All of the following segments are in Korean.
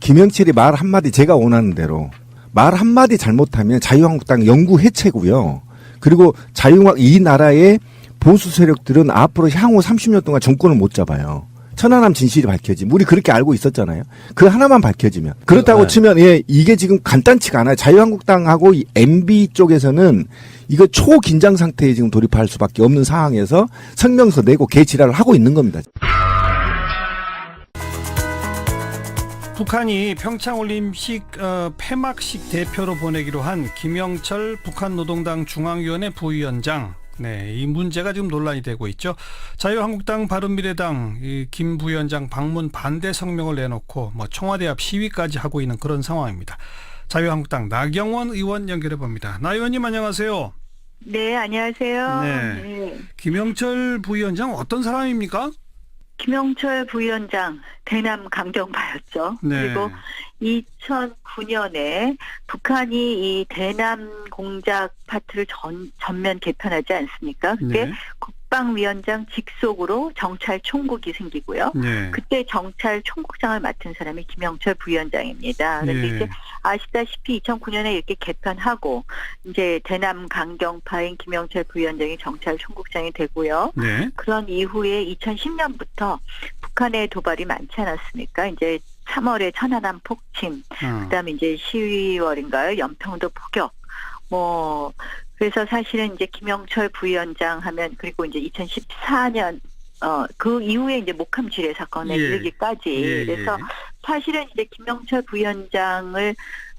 김영철이 말 한마디 제가 원하는 대로 말 한마디 잘못하면 자유한국당 영구 해체고요. 그리고 이 나라의 보수 세력들은 앞으로 향후 30년 동안 정권을 못 잡아요. 천안함 진실이 밝혀지면 우리 그렇게 알고 있었잖아요. 그 하나만 밝혀지면 그렇다고 치면 이게 지금 간단치가 않아요. 자유한국당하고 이 MB 쪽에서는 이거 초긴장 상태에 지금 돌입할 수밖에 없는 상황에서 성명서 내고 개지랄을 하고 있는 겁니다. 북한이 평창올림픽 폐막식 대표로 보내기로 한 김영철 북한노동당 중앙위원회 부위원장. 네, 이 문제가 지금 논란이 되고 있죠. 자유한국당 바른미래당 김 부위원장 방문 반대 성명을 내놓고 청와대 앞 시위까지 하고 있는 그런 상황입니다. 자유한국당 나경원 의원 연결해 봅니다. 나 의원님 안녕하세요. 네, 안녕하세요. 네. 김영철 부위원장 어떤 사람입니까? 김영철 부위원장 대남 강경파였죠. 네. 그리고 2009년에 북한이 이 대남 공작 파트를 전면 개편하지 않습니까? 그때 네. 국방위원장 직속으로 정찰총국이 생기고요. 네. 그때 정찰총국장을 맡은 사람이 김영철 부위원장입니다. 그런데 네. 이제 아시다시피 2009년에 이렇게 개편하고 이제 대남 강경파인 김영철 부위원장이 정찰총국장이 되고요. 네. 그런 이후에 2010년부터 북한의 도발이 많지 않았습니까? 이제 3월에 천안함 폭침, 그다음에 이제 12월인가요? 연평도 포격. 그래서 사실은 이제 김영철 부위원장 하면 그리고 이제 2014년 그 이후에 이제 목함 지뢰 사건에 이르기까지 그래서 사실은 이제 김영철 부위원장을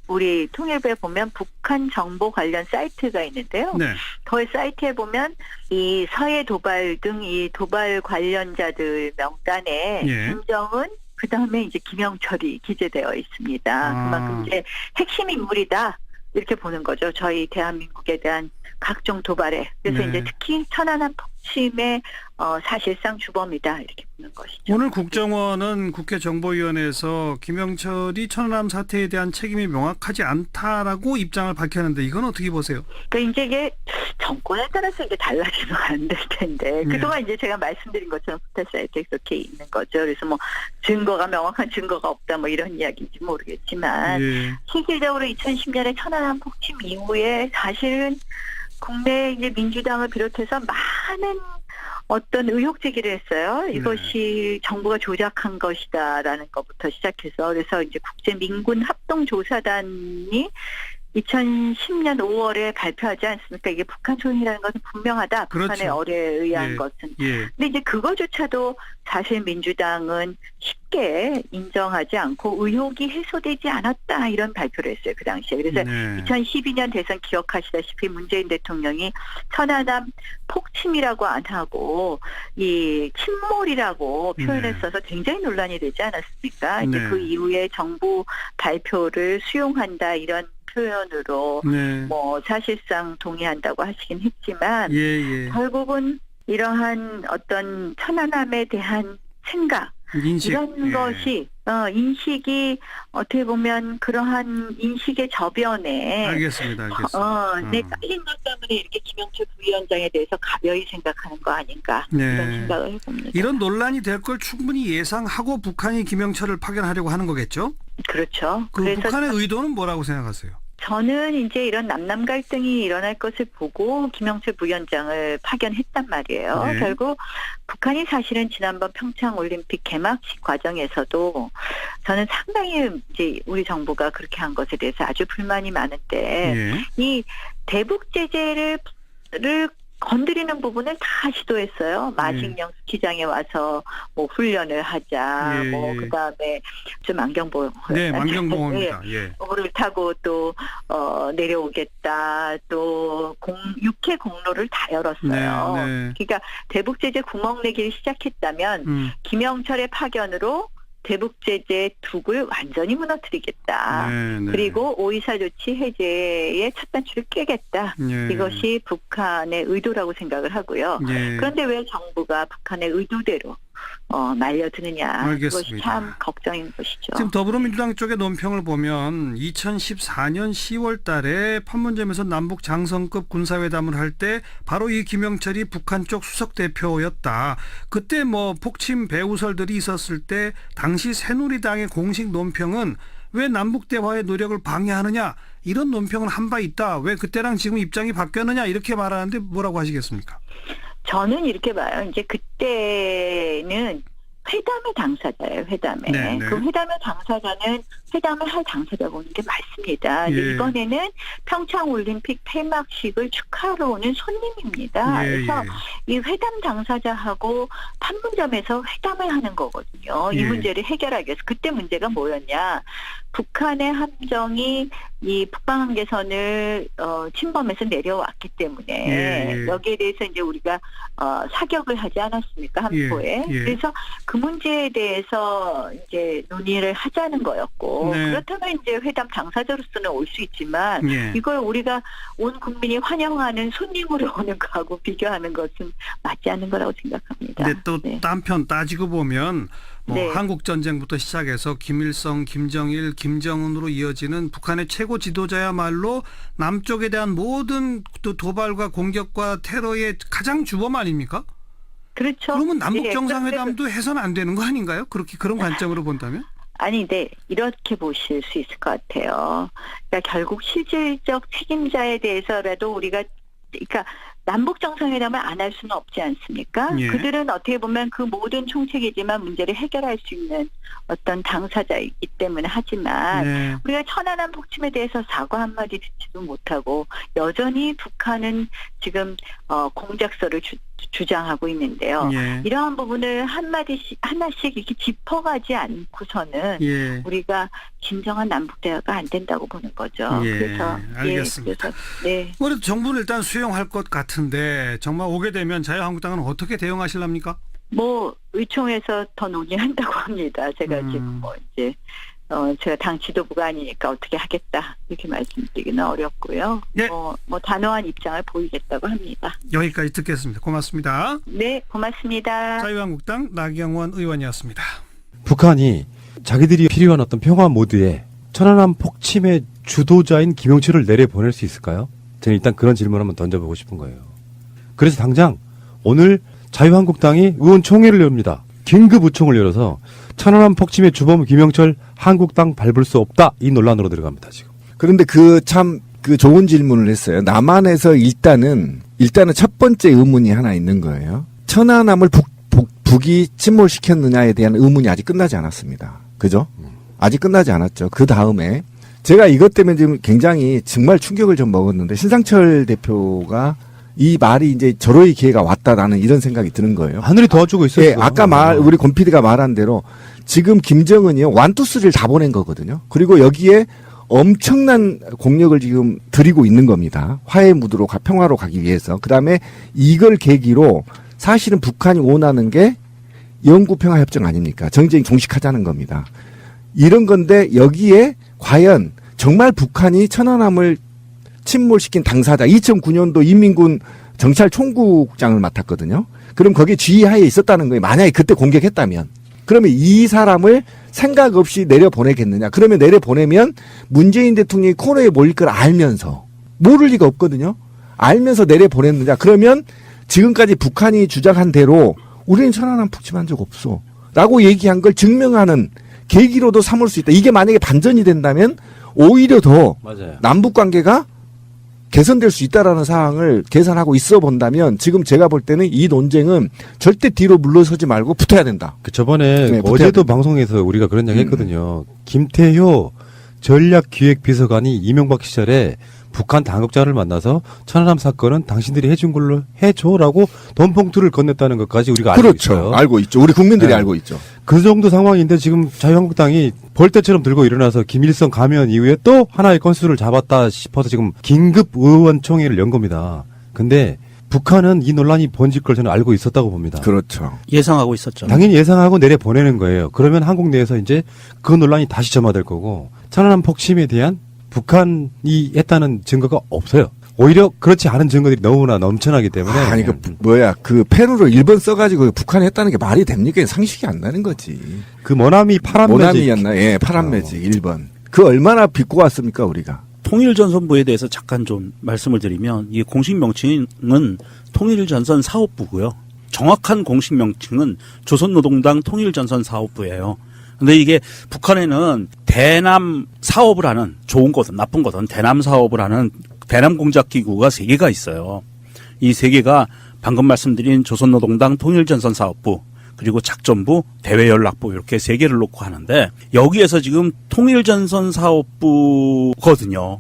우리 통일부에 보면 북한 정보 관련 사이트가 있는데요. 네. 그 사이트에 보면 이 서해 도발 등 이 도발 관련자들 명단에 김정은 그다음에 이제 김영철이 기재되어 있습니다. 그만큼 이제 핵심 인물이다. 이렇게 보는 거죠. 저희 대한민국에 대한 각종 도발에. 그래서 이제 특히 천안함 폭침의 사실상 주범이다. 이렇게 보는 것이죠. 오늘 국정원은 국회 정보위원회에서 김영철이 천안함 사태에 대한 책임이 명확하지 않다라고 입장을 밝혔는데 이건 어떻게 보세요? 그러니까 이제 이게 정권에 따라서 이제 달라지면 안 될 텐데 그동안 이제 제가 말씀드린 것처럼 포털 사이트에 그렇게 있는 거죠. 그래서 증거가 명확한 증거가 없다 이런 이야기인지 모르겠지만 실질적으로 2010년에 천안함 폭침 이후에 사실은 국내 이제 민주당을 비롯해서 많은 어떤 의혹 제기를 했어요. 이것이 정부가 조작한 것이다라는 것부터 시작해서 그래서 이제 국제민군합동조사단이 2010년 5월에 발표하지 않습니까? 이게 북한 소행이라는 것은 분명하다. 북한의 어뢰에 의한 것은. 근데 이제 그거조차도 사실 민주당은 쉽게 인정하지 않고 의혹이 해소되지 않았다 이런 발표를 했어요. 그 당시에. 그래서 2012년 대선 기억하시다시피 문재인 대통령이 천안함 폭침이라고 안 하고 이 침몰이라고 표현을 써서 굉장히 논란이 되지 않았습니까? 이제 그 이후에 정부 발표를 수용한다 이런 표현으로 사실상 동의한다고 하시긴 했지만 결국은 이러한 어떤 천안함에 대한 생각 이런 것이 인식이 어떻게 보면 그러한 인식의 저변에 알겠습니다. 내 깔린 것 때문에 이렇게 김영철 부위원장에 대해서 가벼이 생각하는 거 아닌가 이런 생각을 해봅니다. 이런 논란이 될 걸 충분히 예상하고 북한이 김영철을 파견하려고 하는 거겠죠? 그렇죠. 그래서 북한의 의도는 뭐라고 생각하세요? 저는 이제 이런 남남 갈등이 일어날 것을 보고 김영철 부위원장을 파견했단 말이에요. 결국 북한이 사실은 지난번 평창 올림픽 개막식 과정에서도 저는 상당히 이제 우리 정부가 그렇게 한 것에 대해서 아주 불만이 많은데 이 대북 제재를 건드리는 부분을 다 시도했어요. 마식령 스키장에 와서 훈련을 하자. 그다음에 좀 안경보. 만경보호입니다. 를 타고 또 내려오겠다. 또 육해 공로를 다 열었어요. 그러니까 대북 제재 구멍 내기를 시작했다면 김영철의 파견으로 대북 제재 둑을 완전히 무너뜨리겠다. 그리고 5.24 조치 해제의 첫 단추를 깨겠다. 이것이 북한의 의도라고 생각을 하고요. 그런데 왜 정부가 북한의 의도대로 말려드느냐. 알겠습니다. 그것이 참 걱정인 것이죠. 지금 더불어민주당 쪽의 논평을 보면 2014년 10월 달에 판문점에서 남북 장성급 군사회담을 할 때 바로 이 김영철이 북한 쪽 수석 대표였다. 그때 뭐 폭침 배후설들이 있었을 때 당시 새누리당의 공식 논평은 왜 남북 대화의 노력을 방해하느냐, 이런 논평을 한 바 있다. 왜 그때랑 지금 입장이 바뀌었느냐, 이렇게 말하는데 뭐라고 하시겠습니까? 저는 이렇게 봐요. 이제 그때는 회담의 당사자예요. 회담에. 네, 네. 그 회담의 당사자는 회담을 할 당사자가 오는 게 맞습니다. 예. 이번에는 평창올림픽 폐막식을 축하하러 오는 손님입니다. 예, 그래서 예. 이 회담 당사자하고 판문점에서 회담을 하는 거거든요. 이 예. 문제를 해결하기 위해서. 그때 문제가 뭐였냐. 북한의 함정이 이 북방한계선을 침범해서 내려왔기 때문에 예. 여기에 대해서 이제 우리가 사격을 하지 않았습니까, 한포에. 예. 그래서 그 문제에 대해서 이제 논의를 하자는 거였고, 네. 그렇다면 이제 회담 당사자로서는 올 수 있지만 예. 이걸 우리가 온 국민이 환영하는 손님으로 오는 거하고 비교하는 것은 맞지 않는 거라고 생각합니다. 근데 또 네. 딴편 따지고 보면 뭐 네. 한국 전쟁부터 시작해서 김일성, 김정일, 김정은으로 이어지는 북한의 최고 지도자야말로 남쪽에 대한 모든 또 도발과 공격과 테러의 가장 주범 아닙니까? 그렇죠. 그러면 남북 네, 정상회담도 해서는 안 되는 거 아닌가요? 그렇게 그런 관점으로 본다면? 아니, 네. 이렇게 보실 수 있을 것 같아요. 그러니까 결국 실질적 책임자에 대해서라도 우리가, 그러니까 남북 정상회담을 안 할 수는 없지 않습니까? 예. 그들은 어떻게 보면 그 모든 총책이지만 문제를 해결할 수 있는 어떤 당사자이기 때문에 하지만 네. 우리가 천안함 폭침에 대해서 사과 한마디 듣지도 못하고 여전히 북한은 지금 공작서를 주장하고 있는데요. 예. 이러한 부분을 하나씩 이렇게 짚어가지 않고서는 예. 우리가 진정한 남북 대화가 안 된다고 보는 거죠. 예, 그래서 알겠습니다. 네. 그래도 정부는 일단 수용할 것 같은데 정말 오게 되면 자유한국당은 어떻게 대응하실랍니까? 뭐 의총에서 더 논의한다고 합니다. 제가 지금 뭐 이제 제가 당 지도부가 아니니까 어떻게 하겠다 이렇게 말씀드리기는 어렵고요. 네. 뭐 단호한 입장을 보이겠다고 합니다. 여기까지 듣겠습니다. 고맙습니다. 네, 고맙습니다. 자유한국당 나경원 의원이었습니다. 북한이 자기들이 필요한 어떤 평화 모드에 천안함 폭침의 주도자인 김영철을 내려보낼 수 있을까요? 저는 일단 그런 질문 한번 던져보고 싶은 거예요. 그래서 당장 오늘 자유한국당이 의원총회를 엽니다. 긴급 의총을 열어서 천안함 폭침의 주범 김영철 한국당 밟을 수 없다, 이 논란으로 들어갑니다 지금. 그런데 참 좋은 질문을 했어요. 남한에서 일단은 첫 번째 의문이 하나 있는 거예요. 천안함을 북이 침몰시켰느냐에 대한 의문이 아직 끝나지 않았습니다. 그죠? 아직 끝나지 않았죠. 그 다음에 제가 이것 때문에 지금 굉장히 정말 충격을 좀 먹었는데 신상철 대표가 이 말이 이제 절호의 기회가 왔다라는 이런 생각이 드는 거예요. 하늘이 도와주고 있었어요. 예, 아까 우리 권 PD가 말한 대로 지금 김정은이요 1, 2, 3를 다 보낸 거거든요. 그리고 여기에 엄청난 공력을 지금 들이고 있는 겁니다. 화해 무드로 평화로 가기 위해서. 그다음에 이걸 계기로 사실은 북한이 원하는 게 영구평화협정 아닙니까? 정쟁이 종식하자는 겁니다. 이런 건데 여기에 과연 정말 북한이 천안함을 침몰시킨 당사자 2009년도 인민군 정찰 총국장을 맡았거든요. 그럼 거기에 지휘하에 있었다는 거예요. 만약에 그때 공격했다면. 그러면 이 사람을 생각 없이 내려보내겠느냐. 그러면 내려보내면 문재인 대통령이 코너에 몰릴 걸 알면서 모를 리가 없거든요. 알면서 내려보냈느냐. 그러면 지금까지 북한이 주장한 대로 우리는 천안함 폭침한 적 없어 라고 얘기한 걸 증명하는 계기로도 삼을 수 있다. 이게 만약에 반전이 된다면 오히려 더 맞아요. 남북관계가 개선될 수 있다라는 사항을 계산하고 있어 본다면 지금 제가 볼 때는 이 논쟁은 절대 뒤로 물러서지 말고 붙어야 된다. 저번에 네, 어제도 방송에서 우리가 그런 이야기 했거든요. 김태효 전략기획비서관이 이명박 시절에 북한 당국자를 만나서 천안함 사건은 당신들이 해준 걸로 해줘라고 돈봉투를 건넸다는 것까지 우리가 알고 그렇죠. 있어요. 알고 있죠. 우리 국민들이 네. 알고 있죠. 그 정도 상황인데 지금 자유한국당이 벌떼처럼 들고 일어나서 김일성 가면 이후에 또 하나의 건수를 잡았다 싶어서 지금 긴급 의원총회를 연 겁니다. 근데 북한은 이 논란이 번질 걸 저는 알고 있었다고 봅니다. 그렇죠. 예상하고 있었죠. 당연히 예상하고 내려보내는 거예요. 그러면 한국 내에서 이제 그 논란이 다시 점화될 거고 천안함 폭침에 대한 북한이 했다는 증거가 없어요. 오히려 그렇지 않은 증거들이 너무나 넘쳐나기 때문에. 아니, 그 페루를 1번 써가지고 북한이 했다는 게 말이 됩니까? 상식이 안 나는 거지. 그 모나미 파란 매직. 모나미였나? 예, 파란 매직 1번. 그 얼마나 빚고 왔습니까, 우리가? 통일전선부에 대해서 잠깐 좀 말씀을 드리면 이 공식 명칭은 통일전선 사업부고요. 정확한 공식 명칭은 조선노동당 통일전선사업부예요. 근데 이게 북한에는 대남 사업을 하는, 좋은 거든 나쁜 거든 대남 사업을 하는 대남 공작기구가 3개가 있어요. 이 3개가 방금 말씀드린 조선노동당 통일전선사업부, 그리고 작전부, 대외연락부 이렇게 3개를 놓고 하는데 여기에서 지금 통일전선사업부거든요.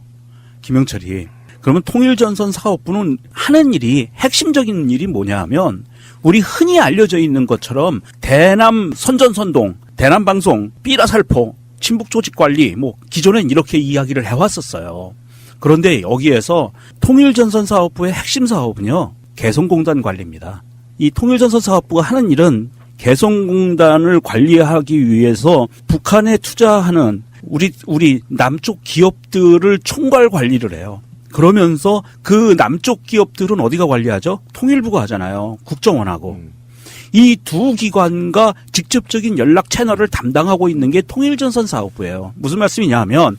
김영철이. 그러면 통일전선사업부는 하는 일이, 핵심적인 일이 뭐냐 하면 우리 흔히 알려져 있는 것처럼 대남 선전선동, 대남방송, 삐라살포, 친북조직관리, 기존엔 이렇게 이야기를 해왔었어요. 그런데 여기에서 통일전선사업부의 핵심 사업은요, 개성공단 관리입니다. 이 통일전선사업부가 하는 일은 개성공단을 관리하기 위해서 북한에 투자하는 우리 남쪽 기업들을 총괄 관리를 해요. 그러면서 그 남쪽 기업들은 어디가 관리하죠? 통일부가 하잖아요. 국정원하고. 이 두 기관과 직접적인 연락 채널을 담당하고 있는 게 통일전선사업부예요. 무슨 말씀이냐 하면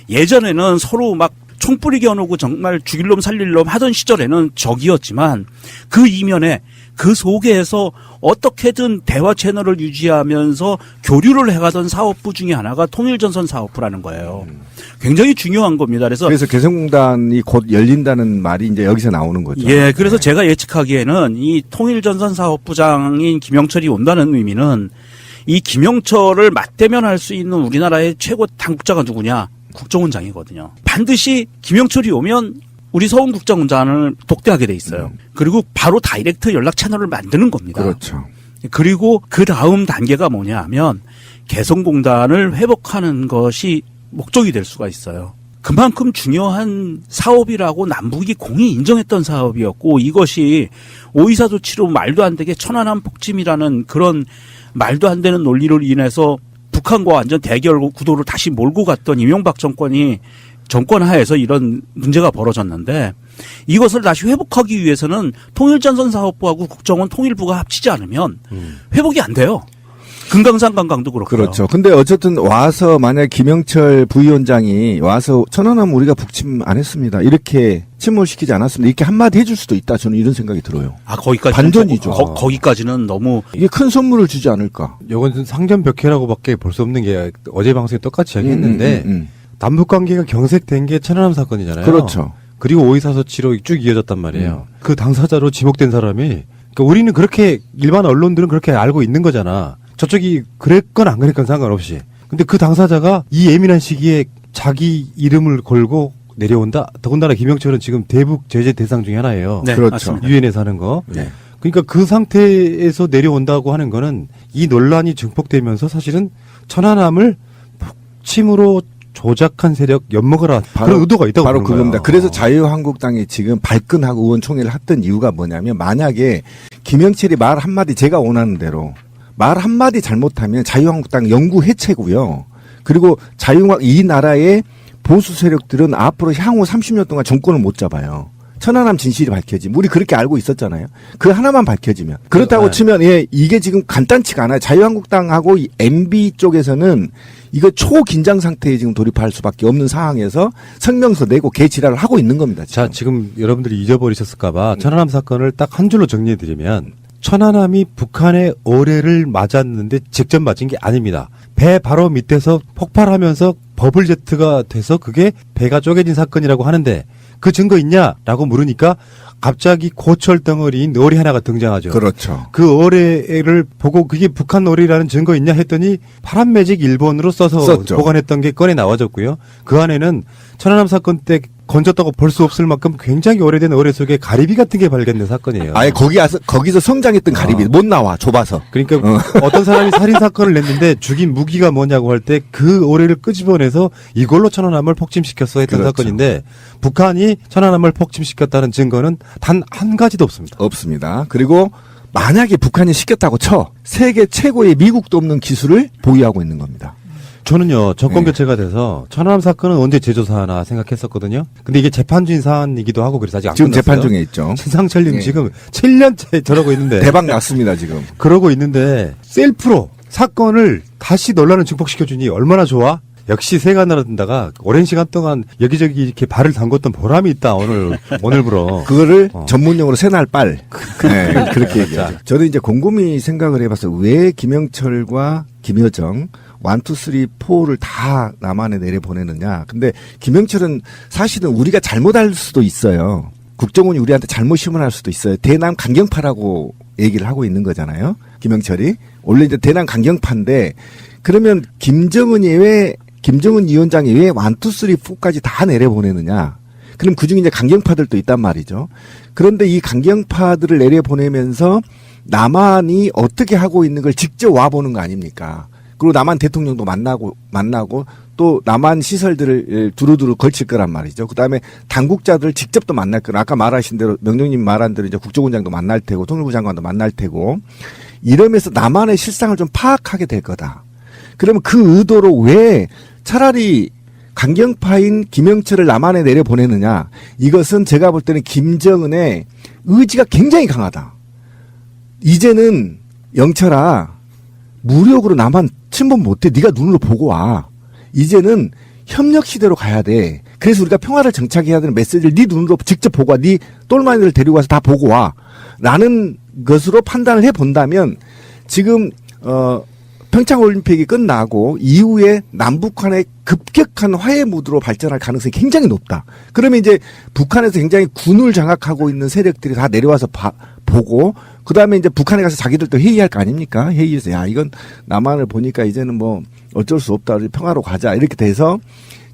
예전에는 서로 막 총뿌리 겨누고 정말 죽일 놈 살릴 놈 하던 시절에는 적이었지만 그 이면에 그 속에서 어떻게든 대화 채널을 유지하면서 교류를 해가던 사업부 중에 하나가 통일전선 사업부라는 거예요. 굉장히 중요한 겁니다. 그래서 개성공단이 곧 열린다는 말이 이제 여기서 나오는 거죠. 예, 그래서 제가 예측하기에는 이 통일전선 사업부장인 김영철이 온다는 의미는 이 김영철을 맞대면할 수 있는 우리나라의 최고 당국자가 누구냐? 국정원장이거든요. 반드시 김영철이 오면 우리 서훈 국정원장을 독대하게 돼 있어요. 그리고 바로 다이렉트 연락 채널을 만드는 겁니다. 그렇죠. 그리고 그 다음 단계가 뭐냐 하면 개성공단을 회복하는 것이 목적이 될 수가 있어요. 그만큼 중요한 사업이라고 남북이 공히 인정했던 사업이었고 이것이 오이사 조치로 말도 안 되게 천안함 폭침이라는 그런 말도 안 되는 논리로 인해서 북한과 완전 대결 구도를 다시 몰고 갔던 이명박 정권이 정권 하에서 이런 문제가 벌어졌는데 이것을 다시 회복하기 위해서는 통일전선사업부하고 국정원 통일부가 합치지 않으면 회복이 안 돼요. 금강산 관광도 그렇고요. 그렇죠. 근데 어쨌든 와서 만약 김영철 부위원장이 와서 천안함 우리가 북침 안 했습니다. 이렇게 침몰시키지 않았습니다. 이렇게 한마디 해줄 수도 있다. 저는 이런 생각이 들어요. 거기까지 반전이죠. 거기까지는 너무 이게 큰 선물을 주지 않을까. 이건 상전벽해라고밖에 볼 수 없는 게 어제 방송에 똑같이 이야기했는데 남북 관계가 경색된 게 천안함 사건이잖아요. 그렇죠. 그리고 오이사 소치로 쭉 이어졌단 말이에요. 그 당사자로 지목된 사람이 그러니까 우리는 그렇게 일반 언론들은 그렇게 알고 있는 거잖아. 저쪽이 그랬건 안 그랬건 상관없이. 근데 그 당사자가 이 예민한 시기에 자기 이름을 걸고 내려온다. 더군다나 김영철은 지금 대북 제재 대상 중에 하나예요. 네, 그렇죠. 유엔에서 하는 거. 네. 그러니까 그 상태에서 내려온다고 하는 거는 이 논란이 증폭되면서 사실은 천안함을 북침으로 조작한 세력 엿먹어라. 그런 의도가 있다고 바로 보는 그겁니다. 거예요. 그래서 자유한국당이 지금 발끈하고 의원총회를 했던 이유가 뭐냐면 만약에 김영철이 말 한마디 제가 원하는 대로 말 한마디 잘못하면 자유한국당 영구 해체고요. 그리고 이 나라의 보수 세력들은 앞으로 향후 30년 동안 정권을 못 잡아요. 천안함 진실이 밝혀지면 우리 그렇게 알고 있었잖아요. 그 하나만 밝혀지면 그렇다고 네. 치면 이게 지금 간단치가 않아요. 자유한국당하고 이 MB 쪽에서는 이거 초긴장 상태에 지금 돌입할 수밖에 없는 상황에서 성명서 내고 개지랄을 하고 있는 겁니다. 지금. 자, 지금 여러분들이 잊어버리셨을까봐 천안함 사건을 딱 한 줄로 정리해드리면 천안함이 북한의 어뢰를 맞았는데 직접 맞은 게 아닙니다. 배 바로 밑에서 폭발하면서 버블제트가 돼서 그게 배가 쪼개진 사건이라고 하는데 그 증거 있냐라고 물으니까 갑자기 고철 덩어리인 어뢰 하나가 등장하죠. 그렇죠. 그 어뢰를 보고 그게 북한 어뢰라는 증거 있냐 했더니 파란 매직 일본으로 써서 썼죠. 보관했던 게 꺼내 나와졌고요. 그 안에는 천안함 사건 때 건졌다고 볼 수 없을 만큼 굉장히 오래된 어뢰 속에 가리비 같은 게 발견된 사건이에요. 아예 거기서 성장했던 가리비 못 나와 좁아서. 그러니까 어떤 사람이 살인 사건을 냈는데 죽인 무기가 뭐냐고 할 때 그 어뢰를 끄집어내서 이걸로 천안함을 폭침시켰어 했던 그렇죠. 사건인데 북한이 천안함을 폭침시켰다는 증거는 단 한 가지도 없습니다. 없습니다. 그리고 만약에 북한이 시켰다고 쳐 세계 최고의 미국도 없는 기술을 보유하고 있는 겁니다. 저는요, 정권 네. 교체가 돼서 천안함 사건은 언제 재조사하나 생각했었거든요. 근데 이게 재판 중인 사안이기도 하고 그래서 아직 안 지금 끝났어요. 재판 중에 있죠. 신상철님 예. 지금 7년째 저러고 있는데. 대박 났습니다 지금. 그러고 있는데 셀프로 사건을 다시 논란을 증폭시켜주니 얼마나 좋아? 역시 새가 날아든다가 오랜 시간 동안 여기저기 이렇게 발을 담궜던 보람이 있다 오늘부로. 그거를 전문용어로 새날 빨. 네, 그렇게 자. 얘기하죠. 저는 이제 곰곰이 생각을 해봤어요. 왜 김영철과 김여정 1, 2, 3, 4를 다 남한에 내려보내느냐. 근데 김영철은 사실은 우리가 잘못할 수도 있어요. 국정원이 우리한테 잘못 신문할 수도 있어요. 대남 강경파라고 얘기를 하고 있는 거잖아요. 김영철이. 원래 이제 대남 강경파인데 그러면 김정은 위원장이 왜 1, 2, 3, 4까지 다 내려보내느냐. 그럼 그중에 이제 강경파들도 있단 말이죠. 그런데 이 강경파들을 내려보내면서 남한이 어떻게 하고 있는 걸 직접 와보는 거 아닙니까? 그리고 남한 대통령도 만나고 또 남한 시설들을 두루두루 걸칠 거란 말이죠. 그다음에 당국자들을 직접 또 만날 거라. 아까 말하신 대로 명령님 말한 대로 이제 국정원장도 만날 테고 통일부 장관도 만날 테고 이러면서 남한의 실상을 좀 파악하게 될 거다. 그러면 그 의도로 왜 차라리 강경파인 김영철을 남한에 내려보내느냐. 이것은 제가 볼 때는 김정은의 의지가 굉장히 강하다. 이제는 영철아 무력으로 남한 침범 못해. 네가 눈으로 보고 와. 이제는 협력 시대로 가야 돼. 그래서 우리가 평화를 정착해야 되는 메시지를 네 눈으로 직접 보고 와. 네 똘마니를 데리고 와서 다 보고 와. 라는 것으로 판단을 해본다면 지금 평창올림픽이 끝나고 이후에 남북한의 급격한 화해 무드로 발전할 가능성이 굉장히 높다. 그러면 이제 북한에서 굉장히 군을 장악하고 있는 세력들이 다 내려와서 보고 그다음에 이제 북한에 가서 자기들도 회의할 거 아닙니까? 회의에서 야 이건 남한을 보니까 이제는 뭐 어쩔 수 없다. 우리 평화로 가자. 이렇게 돼서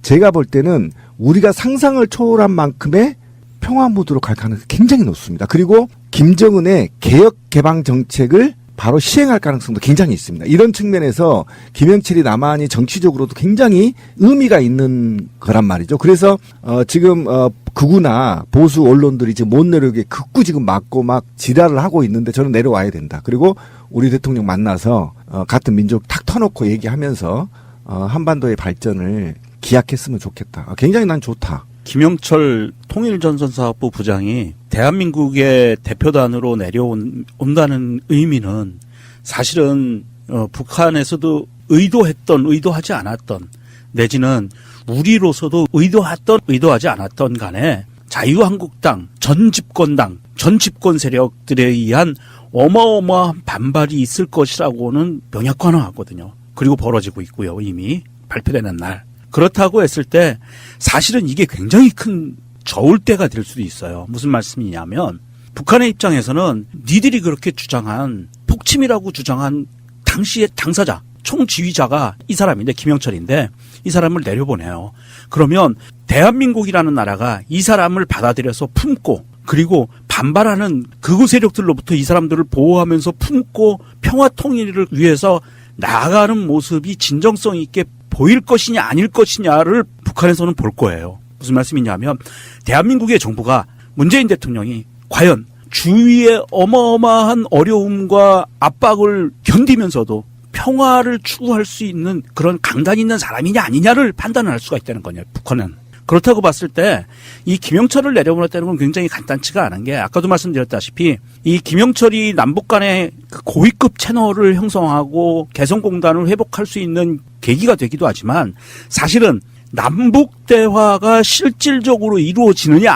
제가 볼 때는 우리가 상상을 초월한 만큼의 평화 무드로 갈 가능성이 굉장히 높습니다. 그리고 김정은의 개혁 개방 정책을 바로 시행할 가능성도 굉장히 있습니다. 이런 측면에서 김영철이 남한이 정치적으로도 굉장히 의미가 있는 거란 말이죠. 그래서 지금 극우나 보수 언론들이 지금 못 내려오게 극구 지금 막고 막 지랄을 하고 있는데 저는 내려와야 된다. 그리고 우리 대통령 만나서 같은 민족 탁 터놓고 얘기하면서 한반도의 발전을 기약했으면 좋겠다. 굉장히 난 좋다. 김영철 통일전선사업부 부장이 대한민국의 대표단으로 내려온다는 의미는 사실은 북한에서도 의도하지 않았던 내지는 우리로서도 의도하지 않았던 간에 자유한국당 전 집권 세력들에 의한 어마어마한 반발이 있을 것이라고는 명약관화하거든요. 그리고 벌어지고 있고요. 이미 발표되는 날. 그렇다고 했을 때 사실은 이게 굉장히 큰 저울대가 될 수도 있어요. 무슨 말씀이냐면 북한의 입장에서는 니들이 그렇게 주장한 폭침이라고 주장한 당시의 당사자 총지휘자가 이 사람인데 김영철인데 이 사람을 내려보내요. 그러면 대한민국이라는 나라가 이 사람을 받아들여서 품고 그리고 반발하는 극우 세력들로부터 이 사람들을 보호하면서 품고 평화 통일을 위해서 나아가는 모습이 진정성 있게 보일 것이냐 아닐 것이냐를 북한에서는 볼 거예요. 무슨 말씀이냐면 대한민국의 정부가 문재인 대통령이 과연 주위의 어마어마한 어려움과 압박을 견디면서도 평화를 추구할 수 있는 그런 강단 있는 사람이냐 아니냐를 판단을 할 수가 있다는 거냐 북한은. 그렇다고 봤을 때 이 김영철을 내려보냈다는 건 굉장히 간단치가 않은 게 아까도 말씀드렸다시피 이 김영철이 남북 간의 그 고위급 채널을 형성하고 개성공단을 회복할 수 있는 계기가 되기도 하지만 사실은 남북 대화가 실질적으로 이루어지느냐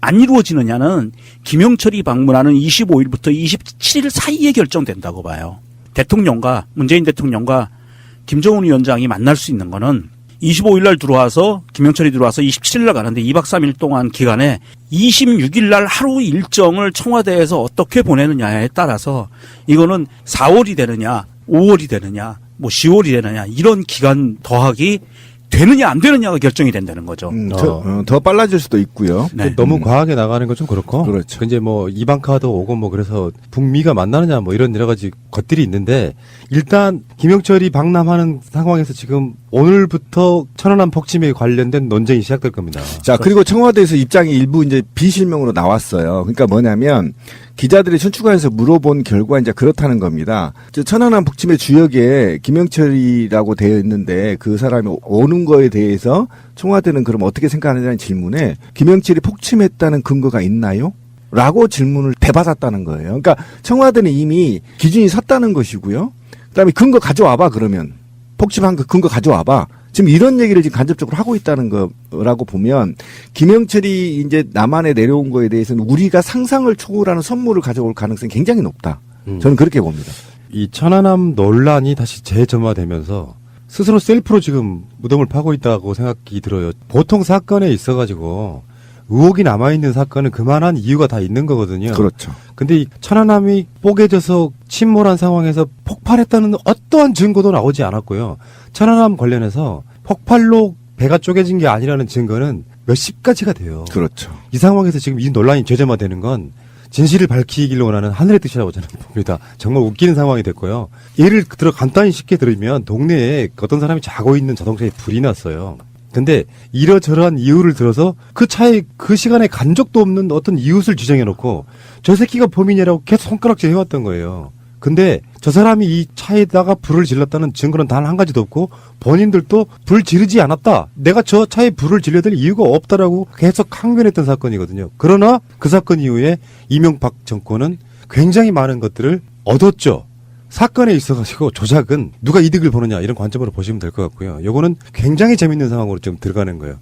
안 이루어지느냐는 김영철이 방문하는 25일부터 27일 사이에 결정된다고 봐요. 문재인 대통령과 김정은 위원장이 만날 수 있는 거는 25일 날 들어와서 김영철이 들어와서 27일 날 가는데 2박 3일 동안 기간에 26일 날 하루 일정을 청와대에서 어떻게 보내느냐에 따라서 이거는 4월이 되느냐 5월이 되느냐 뭐 10월이 되느냐 이런 기간 더하기 되느냐 안 되느냐가 결정이 된다는 거죠. 더 빨라질 수도 있고요. 네. 너무 과하게 나가는 건 좀 그렇고. 그렇죠. 이제 뭐 이방카도 오고 뭐 그래서 북미가 만나느냐 뭐 이런 여러 가지 것들이 있는데 일단 김영철이 방남하는 상황에서 지금 오늘부터 천안함 폭침에 관련된 논쟁이 시작될 겁니다. 자, 그리고 청와대에서 입장이 일부 이제 비실명으로 나왔어요. 그러니까 뭐냐면 기자들이 춘추관에서 물어본 결과 이제 그렇다는 겁니다. 천안함 북침의 주역에 김영철이라고 되어 있는데 그 사람이 오는 거에 대해서 청와대는 그럼 어떻게 생각하느냐는 질문에 김영철이 폭침했다는 근거가 있나요? 라고 질문을 대받았다는 거예요. 그러니까 청와대는 이미 기준이 섰다는 것이고요. 그다음에 근거 가져와봐 그러면. 폭침한 그 근거 가져와봐. 지금 이런 얘기를 지금 간접적으로 하고 있다는 거라고 보면 김영철이 이제 남한에 내려온 거에 대해서는 우리가 상상을 초월하는 선물을 가져올 가능성이 굉장히 높다. 저는 그렇게 봅니다. 이 천안함 논란이 다시 재점화되면서 스스로 셀프로 지금 무덤을 파고 있다고 생각이 들어요. 보통 사건에 있어가지고 의혹이 남아있는 사건은 그만한 이유가 다 있는 거거든요. 그렇죠. 근데 이 천안함이 뽀개져서 침몰한 상황에서 폭발했다는 어떠한 증거도 나오지 않았고요. 천안함 관련해서 폭발로 배가 쪼개진 게 아니라는 증거는 몇십 가지가 돼요. 그렇죠. 이 상황에서 지금 이 논란이 재점화되는 건 진실을 밝히기를 원하는 하늘의 뜻이라고 저는 봅니다. 정말 웃기는 상황이 됐고요. 예를 들어 간단히 쉽게 들으면 동네에 어떤 사람이 자고 있는 자동차에 불이 났어요. 근데 이러저러한 이유를 들어서 그 차에 그 시간에 간 적도 없는 어떤 이웃을 지정해놓고 저 새끼가 범인이라고 계속 손가락질 해왔던 거예요. 근데 저 사람이 이 차에다가 불을 질렀다는 증거는 단 한 가지도 없고 본인들도 불 지르지 않았다. 내가 저 차에 불을 질러댈 이유가 없다라고 계속 항변했던 사건이거든요. 그러나 그 사건 이후에 이명박 정권은 굉장히 많은 것들을 얻었죠. 사건에 있어가지고 조작은 누가 이득을 보느냐 이런 관점으로 보시면 될 것 같고요. 요거는 굉장히 재밌는 상황으로 좀 들어가는 거예요.